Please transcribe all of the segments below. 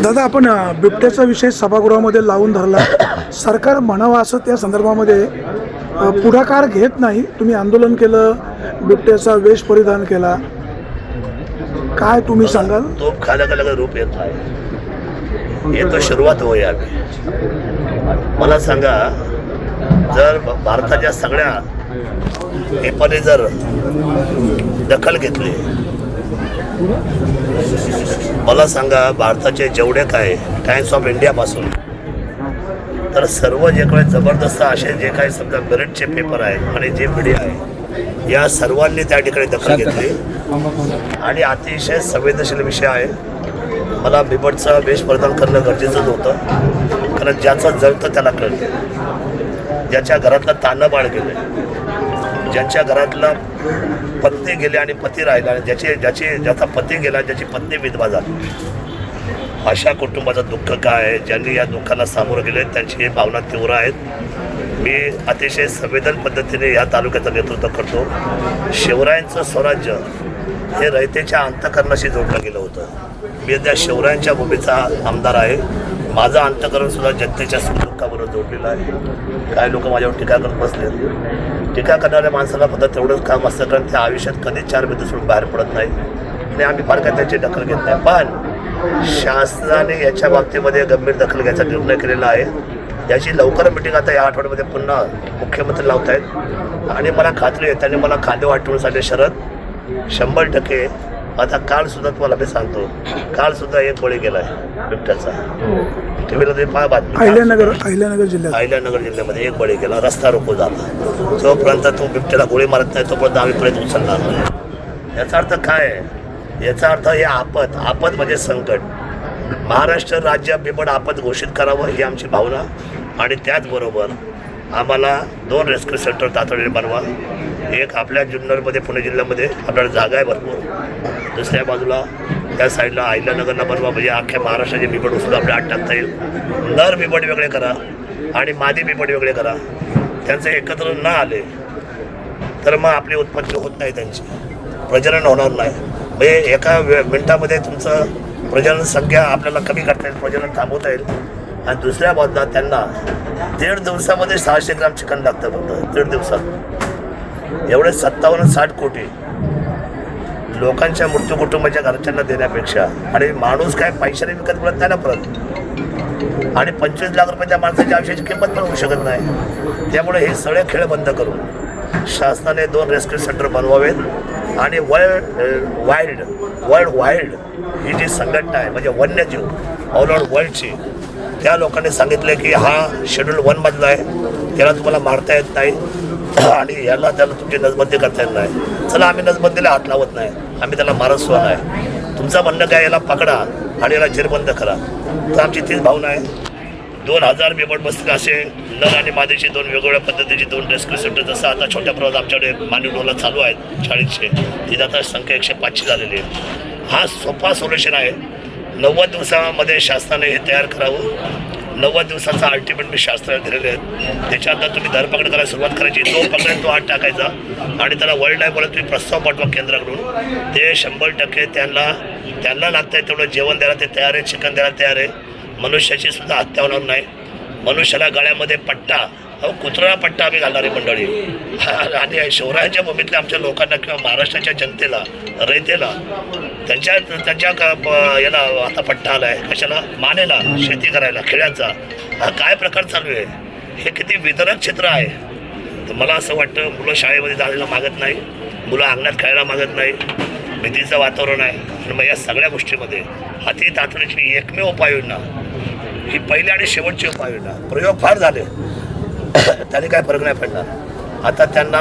दादा, आपण बिबट्याचा विषय सभागृहामध्ये लावून धरला. सरकार म्हणावं असं त्या संदर्भामध्ये पुढाकार घेत नाही. तुम्ही आंदोलन केलं, बिबट्याचा वेश परिधान केला, काय तुम्ही सांगाल? तोप खायला का रूप येत नाही, हे तर सुरुवात होय. आम्ही मला सांगा, जर भारताच्या सगळ्या पेपरने जर दखल घेतली, मला सांगा भारताचे जेवढे काय टाइम्स ऑफ इंडियापासून तर सर्व जे काही जबरदस्त असे जे काही समजा मेरिटचे पेपर आहे आणि जे मीडिया आहे, या सर्वांनी त्या ठिकाणी दखल घेतली आणि अतिशय संवेदनशील विषय आहे. मला बिबटचा वेश परिधान करणं गरजेचंच होतं, कारण ज्याचं जळतं त्याला कळतं, ज्याच्या घरातलं तानं बाळ गेलं, ज्यांच्या घरातला पत्नी गेले आणि पती राहिला, आणि ज्याचा पती गेला, ज्याची पत्नी विधवा झाली, अशा कुटुंबाचं दुःख काय आहे, ज्यांनी या दुःखाला सामोरं गेले त्यांची भावना तीव्र आहेत. मी अतिशय संवेदन पद्धतीने या तालुक्याचं नेतृत्व करतो. शिवरायांचं स्वराज्य हे रयतेच्या अंतःकरणाशी जोडलं गेलं होतं. मी त्या शिवरायांच्या भूमीचा आमदार आहे. माझं अंतःकरणसुद्धा जनतेच्या सुखदुःखाबरोबर जोडलेलं आहे. काही लोक माझ्यावर टीका करत बसले. टीका करणाऱ्या माणसाला फक्त तेवढंच काम असतं, कारण त्या आयुष्यात कधीच चार बिंदू सोडून बाहेर पडत नाही आणि आम्ही फार काय त्याची दखल घेत नाही. पण शासनाने याच्या बाबतीमध्ये गंभीर दखल घ्यायचा निर्णय केलेला आहे. याची लवकर मिटिंग आता या आठवड्यामध्ये पुन्हा मुख्यमंत्री लावत आहेत आणि मला खात्री आहे त्यांनी मला खांदे वाटून सांगितले, शरद 100% आता कालसुद्धा तुम्हाला मी सांगतो, कालसुद्धा एक बळी गेला आहे बिबट्याचा. टीव्हीला ते पहा बातमी. अहिल्यानगर जिल्ह्यामध्ये एक बळी गेला, रस्ता रोको झाला. जोपर्यंत तो बिबट्याला गोळी मारत नाही तोपर्यंत आम्ही प्रयत्न उचलणार नाही. याचा अर्थ काय आहे? याचा अर्थ हे आपत म्हणजे संकट. महाराष्ट्र राज्य बिबट आपत घोषित करावं ही आमची भावना आणि त्याचबरोबर आम्हाला 2 रेस्क्यू सेंटर तातडीने बनवा. एक आपल्या जुन्नरमध्ये पुणे जिल्ह्यामध्ये आपल्याला जागा आहे भरपूर, दुसऱ्या बाजूला त्या साईडला अहिल्यानगरला बनवा, म्हणजे अख्ख्या महाराष्ट्राचे बिबट उचलून आपल्या आत टाकता येईल. नर बिबट वेगळे करा आणि मादी बिबट वेगळे करा. त्यांचे एकत्र न आले तर मग आपली उत्पत्ती होत नाही, त्यांची प्रजनन होणार नाही. म्हणजे एका मिनिटामध्ये तुमचं प्रजनन संख्या आपल्याला कमी करता येईल, प्रजनन थांबवता येईल. आणि दुसऱ्या बाजूला त्यांना 1.5 दिवसामध्ये 600 ग्राम चिकन लागतं, फक्त 1.5 दिवसात. एवढे 57-60 कोटी लोकांच्या मृत्यू कुटुंबाच्या घरच्यांना देण्यापेक्षा, आणि माणूस काय पैशाने विकत पडत नाही ना परत, आणि 25 लाख रुपयाच्या माणसाच्या आयुष्याची किंमत पण होऊ शकत नाही. त्यामुळे हे सगळे खेळ बंद करून शासनाने 2 रेस्क्यू सेंटर बनवावेत आणि वर्ल्ड वाईल्ड ही जी संघटना आहे, म्हणजे वन्यजीव ऑल ओव्हर वर्ल्डची, त्या लोकांनी सांगितले की हा शेड्यूल 1 मधला आहे, त्याला तुम्हाला मारता येत नाही आणि त्याला तुमची नसबंदी करता येत नाही. चला, आम्ही नसबंदीला हात लावत नाही, आम्ही त्याला मारत सुद्धा नाही. तुमचं म्हणणं काय, याला पकडा आणि याला जेरबंद करा. तर आमची तीच भावना आहे. 2000 बिबट बसतील असे नर आणि मादीची 2 वेगवेगळ्या पद्धतीची 2 रेस्क्यू सेंटर, जसं आता छोट्या प्रमाणात आमच्याकडे मानवडोला चालू आहेत 40चे, तिथं आता संख्या 105ची झालेली आहे. हा सोपा सोल्युशन आहे. 90 दिवसामध्ये शासनाने हे तयार करावं. 90 दिवसाचा अल्टिमेट मी शास्त्राला दिलेले आहेत. त्याच्यानंतर तुम्ही धरपकड करायला सुरुवात करायची. जो पकडेल तो आत टाकायचा आणि त्याला वर्ल्ड लाईफमध्ये तुम्ही प्रस्ताव पाठवा केंद्राकडून. ते 100% त्यांना लागतं आहे तेवढं जेवण द्यायला ते तयार आहे, चिकन द्यायला तयार आहे. मनुष्याची सुद्धा हत्या होणार नाही. मनुष्याला गळ्यामध्ये पट्टा, कुत्रा पट्टा आम्ही घालणारी मंडळी, आणि शिवरायांच्या भूमीतल्या आमच्या लोकांना किंवा महाराष्ट्राच्या जनतेला, रयतेला त्यांच्या याला आता पट्टा आला आहे. कशाला? मानेला, शेती करायला, खेड्यांचा. हा काय प्रकार चालू आहे? हे किती वितरक क्षेत्र आहे. तर मला असं वाटतं, मुलं शाळेमध्ये जायला मागत नाही, मुलं अंगणात खेळायला मागत नाही, भीतीचं वातावरण आहे. आणि मग या सगळ्या गोष्टीमध्ये हाती तातडीची एकमेव उपाययोजना ही पहिली आणि शेवटची उपाययोजना. प्रयोग फार झाले, त्याने काय फरक नाही पडणार. आता त्यांना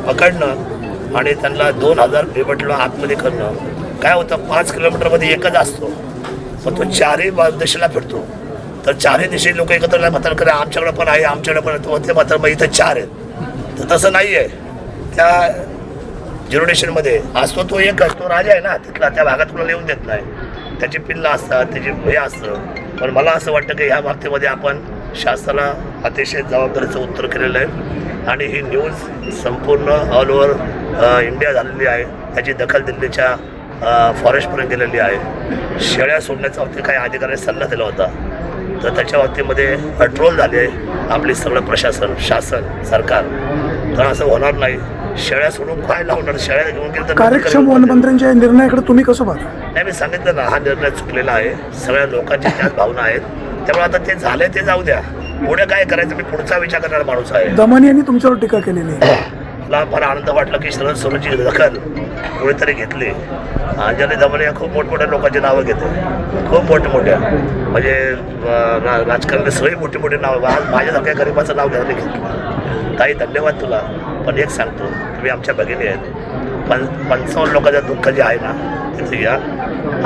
पकडणं आणि त्यांना 2000 बिबटला आतमध्ये करणं. काय होतं, 5 किलोमीटरमध्ये एकच असतो, पण तो 4ही दिशेला फिरतो. तर 4ही दिशेने लोक एकत्र म्हातार करे, आमच्याकडे पण आहे, आमच्याकडे पण आहे. ते म्हातार मग इथं 4 आहेत. तर तसं नाही आहे. त्या ज्युरिडिक्शनमध्ये असतो तो एकच, तो राजा आहे ना तिथला, त्या भागात कुणाला येऊन देत नाही. त्याची पिल्लं असतात, त्याची हे असतं. पण मला असं वाटतं की ह्या बाबतीमध्ये आपण शासनाला अतिशय जबाबदारीचं उत्तर केलेलं आहे आणि ही न्यूज संपूर्ण ऑल ओव्हर इंडिया झालेली आहे. त्याची दखल दिल्लीच्या फॉरेस्टपर्यंत गेलेली आहे. शेळ्या सोडण्याचा बाबतीत काही अधिकाऱ्यांनी सल्ला दिला होता, तर त्याच्या बाबतीमध्ये कंट्रोल झाले आपले सगळं प्रशासन, शासन, सरकार. तर असं होणार नाही. शेळ्या सोडून काय लावणार? शेळ्या घेऊन गेलं तर कार्यक्षम वनमंत्र्यांच्या निर्णयाकडे तुम्ही कसं पाहता? नाही, मी सांगितलं ना, हा निर्णय चुकलेला आहे. सगळ्या लोकांची त्याच भावना आहेत. त्यामुळे आता ते झालंय ते जाऊ द्या. पुढे काय करायचं मी पुढचा विचार करणारा माणूस आहे. दमन यांनी तुमच्यावर टीका केलेली आहे. मला फार आनंद वाटला की शरद सोनची दखल कोणीतरी घेतली. अंजली दमन या खूप मोठमोठ्या लोकांची नावं घेते, खूप मोठमोठ्या, म्हणजे राजकारणात सगळी मोठी मोठी नावं. आज माझ्यासारख्या गरिबाचं नाव घ्यायला घेतलं. ताई, धन्यवाद तुला. पण एक सांगतो, तुम्ही आमच्या भगिनी आहेत. 55 लोकांचं दुःख जे आहे ना, तिथे या.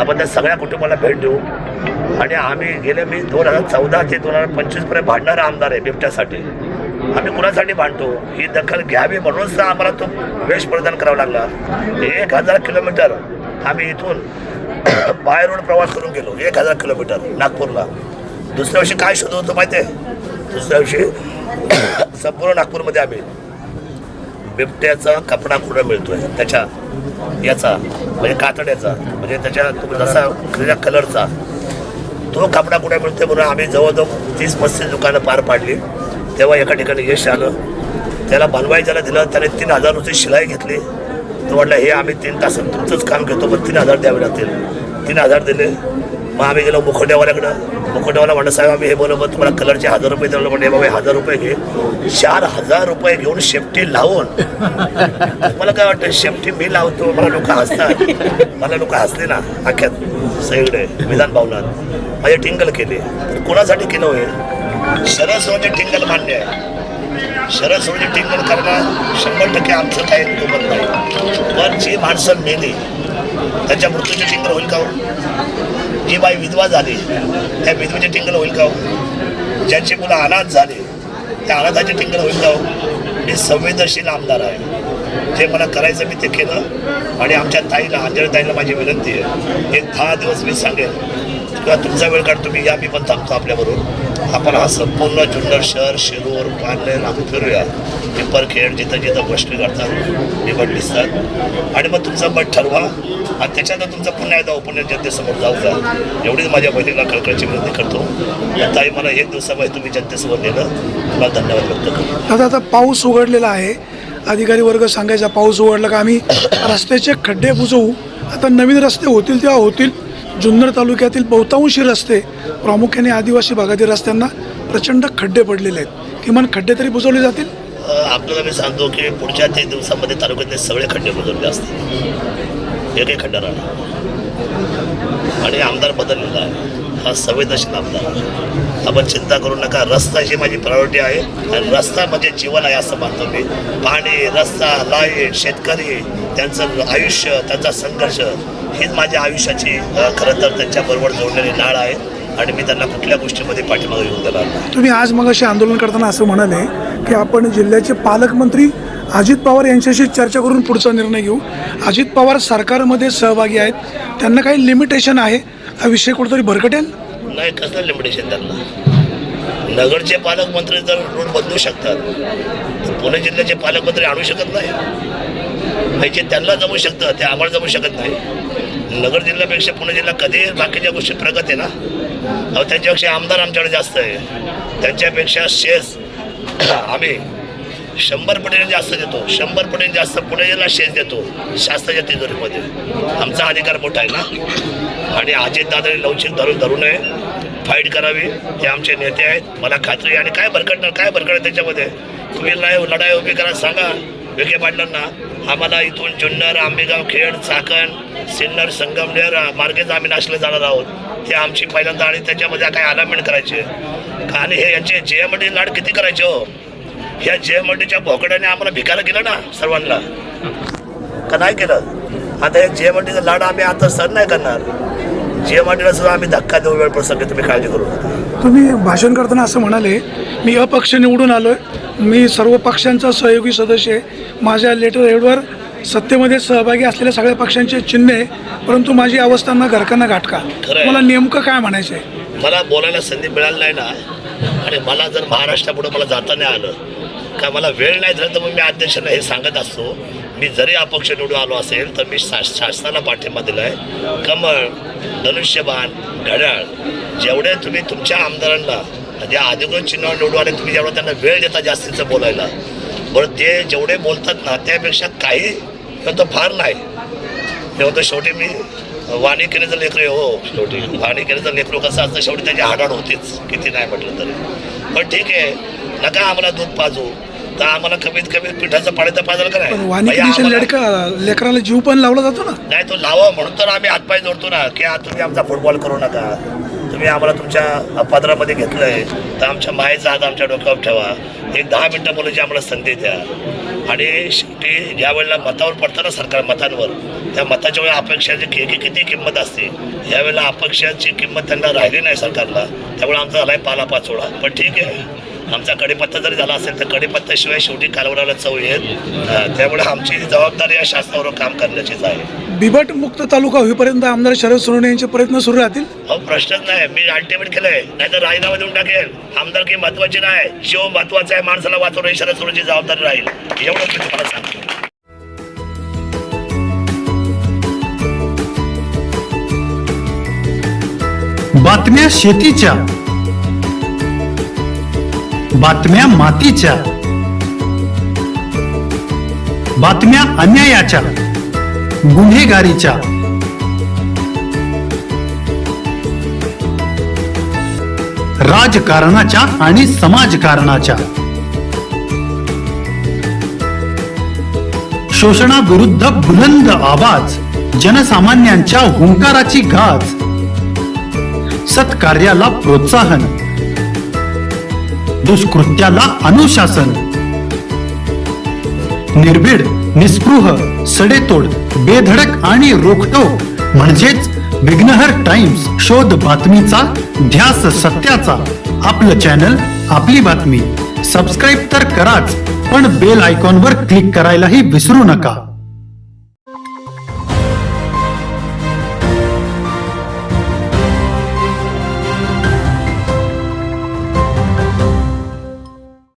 आपण त्या सगळ्या कुटुंबाला भेट देऊ. आणि आम्ही गेले, मी 2014 ते 2025 पर्यंत भांडणारा आमदार आहे बिबट्यासाठी. आम्ही कुणासाठी भांडतो? ही दखल घ्यावी म्हणूनच आम्हाला तो वेश परिधान करावा लागला. 1000 किलोमीटर आम्ही इथून बाय रोड प्रवास करून गेलो, 1000 किलोमीटर नागपूरला. दुसऱ्या दिवशी काय शोधत होतो माहिती आहे? दुसऱ्या दिवशी संपूर्ण नागपूरमध्ये आम्ही बिबट्याचा कपडा कुठं मिळतोय, त्याच्या याचा म्हणजे कातड्याचा, म्हणजे त्याच्या जसा त्याच्या कलरचा तो कपडा कुठे मिळतोय म्हणून आम्ही जवळजवळ 30-35 दुकानं पार पाडली. तेव्हा एका ठिकाणी यश आलं. त्याला बनवायच्याला दिलं. त्याने 3000 रुपये शिलाई घेतली. तो म्हटलं, हे आम्ही 3 तासात तुमचंच काम घेतो, पण 3000 द्यावे लागतील. 3000 दिले. मग आम्ही गेलो मुखोट्यावाल्याकडं. मुखोट्यावाला म्हणलं, साहेब आम्ही हे बोलवलं, तुम्हाला कलरचे 1000 रुपये दिलं. म्हणजे बाबा 1000 रुपये घे. 4000 रुपये घेऊन शेफ्टी लावून, मला काय वाटतं, शेफ्टी मी लावतो, मला लोक हसतात. मला लोक हसले ना अख्यात सगळीकडे विधान भवनात. माझे टिंगल केले. कोणासाठी केलं होय? शरद सोनवणे टिंगल मान्य आहे. शरद सोनवणे टिंगल करणं 100% आमचं काही दुमत नाही. पण जी माणसं मेली त्यांच्या मृत्यूचे टिंगल होईल का? जी बाई विधवा झाली त्या विधवेचे टिंगल होईल का? ज्यांची मुलं अनाथ झाली त्या अनाथाचे टिंगल होईल का? मी संवेदनशील आमदार आहे. जे मला करायचं मी ते केलं. आणि आमच्या ताईला, अंजली ताईला माझी विनंती आहे, एक 10 दिवस मी सांगेन किंवा तुमचा वेळ काढ, तुम्ही या, मी पण थांबतो आपल्याबरोबर. आपण हा संपूर्ण जुन्नर शहर, शिरूर, पार्लेर आपण फिरूया. पिंपरखेड, जिथं जिथं गोष्टी करतात, निवड दिसतात. आणि मग तुमचं मत ठरवा. आणि त्याच्यानंतर तुमचा पुन्हा एकदा उपन्यास जनतेसमोर जाऊ द्या. एवढीच माझ्या बहिणीला कळकळीची विनंती करतो. ताई, मला 1 दिवसामध्ये तुम्ही जनतेसमोर नेलं, तुम्हाला धन्यवाद व्यक्त करतो. आता पाऊस उघडलेला आहे. अधिकारी वर्ग सांगायचा पाऊस उघडला का आम्ही रस्त्याचे खड्डे बुजवू. आता नवीन रस्ते होतील तेव्हा होतील. जुन्नर तालुक्यातील बहुतांशी रस्ते, प्रामुख्याने आदिवासी भागातील रस्त्यांना प्रचंड खड्डे पडलेले आहेत. किमान खड्डे तरी बुजवले जातील. आपल्याला मी सांगतो की पुढच्या 3 दिवसामध्ये तालुक्यातले सगळे खड्डे बुजवले असतील. एकही खड्डा राहणार. आणि आमदार बदललेला आहे. हा संवेदनशील आमदार आहे. आपण चिंता करू नका. रस्ता ही माझी प्रायोरिटी आहे. आणि रस्ता म्हणजे जीवन आहे असं मानतो मी. पाणी, रस्ता, लाईट, शेतकरी, त्यांचं आयुष्य, त्यांचा संघर्ष, हीच माझ्या आयुष्याची खरं तर त्यांच्याबरोबर जोडलेली नाळ आहे. आणि मी त्यांना कुठल्या गोष्टीमध्ये पाठीमागे येऊन देणार नाही. तुम्ही आज मगाशी आंदोलन करताना असं म्हणाले की आपण जिल्ह्याचे पालकमंत्री अजित पवार यांच्याशी चर्चा करून पुढचा निर्णय घेऊ. अजित पवार सरकारमध्ये सहभागी आहेत, त्यांना काही लिमिटेशन आहे, हा विषय कुठेतरी भरकटेल. नाही, कसलं लिमिटेशन त्यांना? नगरचे पालकमंत्री जर रूट बदलू शकतात, पुणे जिल्ह्याचे पालकमंत्री आणू शकत नाही. जे त्यांना जमू शकतं ते आम्हाला जमू शकत नाही. नगर जिल्ह्यापेक्षा पुणे जिल्हा कधी बाकीच्या गोष्टी प्रगत आहे ना. त्यांच्यापेक्षा आमदार आमच्याकडे जास्त आहे. त्यांच्यापेक्षा शेस आम्ही 100 पटीने जास्त देतो. 100 पटीने जास्त पुणे जिल्हा शेस देतो शासनाच्या तिजोरीमध्ये. आमचा अधिकार मोठा आहे ना. आणि अजितदादांनी लवचिक धरू नये, फाईट करावी. ते आमचे नेते आहेत, मला खात्री. आणि काय भरकटणार, काय भरकट त्याच्यामध्ये? तुम्ही लढाई उभी करा, सांगा विखे पाटलांना. आम्हाला इथून जुन्नर, आंबेगाव, खेड, चाकण, सिन्नर, संगमनेर मार्गेच आम्ही नाशिकला जाणार आहोत. ते आमची पहिल्यांदा. आणि त्याच्यामध्ये काय अलाइनमेंट करायचे. आणि हे यांचे JMD लाड किती करायचे हो? ह्या JMDच्या भोकड्याने आम्हाला भिकायला केलं ना सर्वांना, का नाही केलं? आता हे JMDचा लाड आम्ही आता सर नाही करणार. JMDला सुद्धा आम्ही धक्का देऊ वेळ प्रसंगी, तुम्ही काळजी करू नका. तुम्ही भाषण करताना असं म्हणाले, मी अपक्ष निवडून आलो आहे, मी सर्व पक्षांचा सहयोगी सदस्य आहे, माझ्या लेटर हेडवर सत्तेमध्ये सहभागी असलेल्या सगळ्या पक्षांचे चिन्ह आहे, परंतु माझी अवस्थांना घरकांना घाटका. मला नेमकं काय म्हणायचं आहे? मला बोलायला संधी मिळाली नाही ना. आणि मला जर महाराष्ट्रापुढे मला जाता नाही आलं का, मला वेळ नाही झाला, तर मग मी अध्यक्षांना हे सांगत असतो, मी जरी अपक्ष निवडून आलो असेल तर मी शासनाला पाठिंबा दिलाय. कमळ, धनुष्यबाण, घड्याळ जेवढे तुम्ही तुमच्या आमदारांना म्हणजे अधिकृत चिन्हावर निवडून आले तुम्ही जेवढं त्यांना वेळ देता जास्तीचं बोलायला, बरं ते जेवढे बोलतात ना त्यापेक्षा काही तर फार नाही. तेव्हा तर शेवटी मी वाणिकेचं लेकरू हो, शेवटी वाणिकेचं लेकरू कसं असतं शेवटी त्याची हाडाड होतीच किती नाही म्हटलं तरी. पण ठीक आहे, नका आम्हाला दूध पाजू, तर आम्हाला कमीत कमी पिठाचं पाणी तर पाजाल का पण नाही. वाणिकीच्या लेकराला जीव पण लावला जातो ना. नाही तो लावा म्हणून तर आम्ही हातपाय जोडतो ना की तुम्ही आमचा फुटबॉल करू नका, तुम्ही आम्हाला तुमच्या पदरामध्ये घेतलंय तर आमच्या मायेचा हात आमच्या डोक्यावर ठेवा, एक 10 मिनटं बोलायची आम्हाला संधी द्या. आणि शेवटी ज्या वेळेला मतावर पडतं ना सरकार मतांवर, त्या मताच्या वेळेला अपेक्षाची किती किंमत असते, यावेळेला अपेक्षाची किंमत त्यांना राहिली नाही सरकारला, त्यामुळे आमचा झालाय पालापाचोळा. पण ठीक आहे, आमचा कडीपत्ता जरी झाला असेल तर कडीपत्त्याशिवाय शेवटी कालवडाला चव येत. त्यामुळे आमची जबाबदारी या शासनावर काम करण्याचीच आहे. बिबट मुक्त तालुका होईपर्यंत आमदार शरद सोनवणे यांचे प्रयत्न सुरू राहतील. हो प्रश्नच नाही, मी अल्टिमेट केलंय, नाहीतर राजीनामा देऊन टाकेल. आमदारकी महत्वाची नाही, शिव महत्वाचा आहे, माणसाला वाचवणं ही शरद सोनवणेची जबाबदारी राहील, एवढंच मी तुम्हाला सांगतो. बातम्या शेतीच्या, बातम्या मातीच्या, बातम्या अन्यायाच्या, गुन्हेगारीच्या, राजकारणाच्या आणि समाजकारणाच्या, शोषणाविरुद्ध बुलंद आवाज, जनसामान्यांच्या हुंकाराची गाज, सत्कार्याला प्रोत्साहन, दुष्कृत्याला अनुशासन, निर्भीड, निस्पृह, सडेतोड, बेधडक आणि रोखटोक म्हणजेच विघ्नहर टाइम्स. शोध बातमीचा, ध्यास सत्याचा. आपलं चॅनल, आपली बातमी. सबस्क्राईब तर कराच, पण बेल आयकॉनवर क्लिक करायलाही विसरू नका.